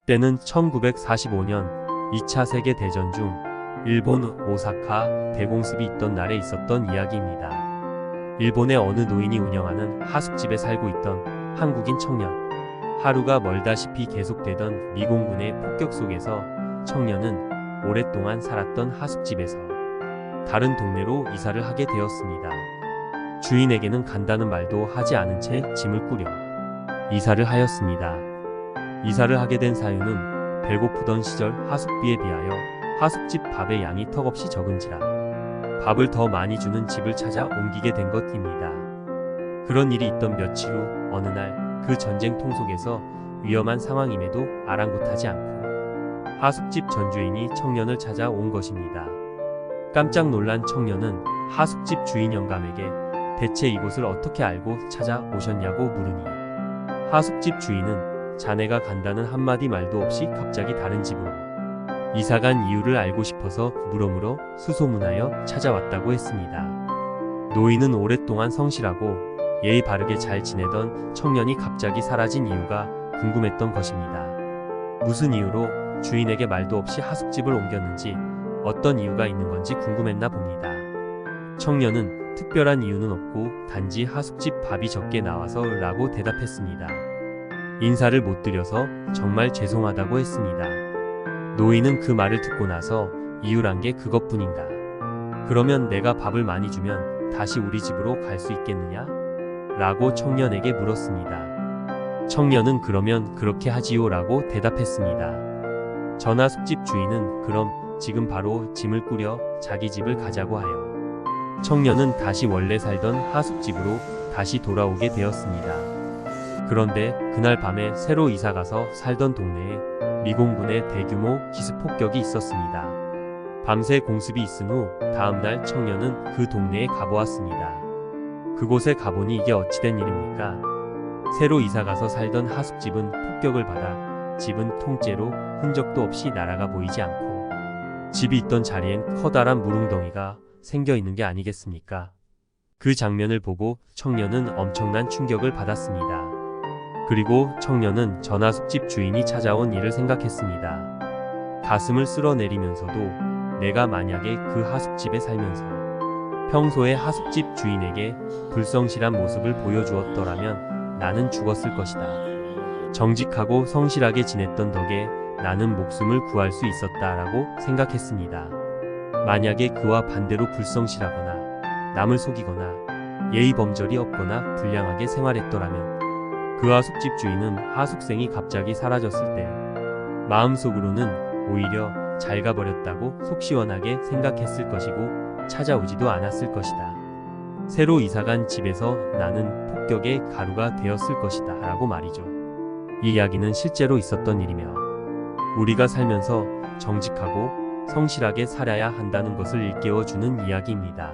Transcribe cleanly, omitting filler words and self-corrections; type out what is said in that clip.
때는 1945년 2차 세계대전 중 일본 오사카 대공습이 있던 날에 있었던 이야기입니다. 일본의 어느 노인이 운영하는 하숙집에 살고 있던 한국인 청년. 하루가 멀다시피 계속되던 미공군의 폭격 속에서 청년은 오랫동안 살았던 하숙집에서 다른 동네로 이사를 하게 되었습니다. 주인에게는 간다는 말도 하지 않은 채 짐을 꾸려 이사를 하였습니다. 이사를 하게 된 사유는 배고프던 시절 하숙비에 비하여 하숙집 밥의 양이 턱없이 적은지라 밥을 더 많이 주는 집을 찾아 옮기게 된 것입니다. 그런 일이 있던 며칠 후 어느 날 그 전쟁통 속에서 위험한 상황임에도 아랑곳하지 않고 하숙집 전주인이 청년을 찾아온 것입니다. 깜짝 놀란 청년은 하숙집 주인 영감에게 대체 이곳을 어떻게 알고 찾아오셨냐고 물으니 하숙집 주인은 자네가 간다는 한마디 말도 없이 갑자기 다른 집으로 이사간 이유를 알고 싶어서 물어물어 수소문하여 찾아왔다고 했습니다. 노인은 오랫동안 성실하고 예의 바르게 잘 지내던 청년이 갑자기 사라진 이유가 궁금했던 것입니다. 무슨 이유로 주인에게 말도 없이 하숙집을 옮겼는지 어떤 이유가 있는 건지 궁금했나 봅니다. 청년은 특별한 이유는 없고 단지 하숙집 밥이 적게 나와서 라고 대답했습니다. 인사를 못 드려서 정말 죄송하다고 했습니다. 노인은 그 말을 듣고 나서 이유란 게 그것뿐인가? 그러면 내가 밥을 많이 주면 다시 우리 집으로 갈 수 있겠느냐? 라고 청년에게 물었습니다. 청년은 그러면 그렇게 하지요 라고 대답했습니다. 전 하숙집 주인은 그럼 지금 바로 짐을 꾸려 자기 집을 가자고 하여 청년은 다시 원래 살던 하숙집으로 다시 돌아오게 되었습니다. 그런데 그날 밤에 새로 이사가서 살던 동네에 미공군의 대규모 기습폭격이 있었습니다. 밤새 공습이 있은 후 다음날 청년은 그 동네에 가보았습니다. 그곳에 가보니 이게 어찌된 일입니까? 새로 이사가서 살던 하숙집은 폭격을 받아 집은 통째로 흔적도 없이 나라가 보이지 않고 집이 있던 자리엔 커다란 물웅덩이가 생겨 있는 게 아니겠습니까? 그 장면을 보고 청년은 엄청난 충격을 받았습니다. 그리고 청년은 전 하숙집 주인이 찾아온 일을 생각했습니다. 가슴을 쓸어내리면서도 내가 만약에 그 하숙집에 살면서 평소에 하숙집 주인에게 불성실한 모습을 보여주었더라면 나는 죽었을 것이다. 정직하고 성실하게 지냈던 덕에 나는 목숨을 구할 수 있었다라고 생각했습니다. 만약에 그와 반대로 불성실하거나 남을 속이거나 예의범절이 없거나 불량하게 생활했더라면 그 하숙집 주인은 하숙생이 갑자기 사라졌을 때 마음속으로는 오히려 잘 가버렸다고 속 시원하게 생각했을 것이고 찾아오지도 않았을 것이다. 새로 이사간 집에서 나는 폭격의 가루가 되었을 것이다 라고 말이죠. 이 이야기는 실제로 있었던 일이며 우리가 살면서 정직하고 성실하게 살아야 한다는 것을 일깨워주는 이야기입니다.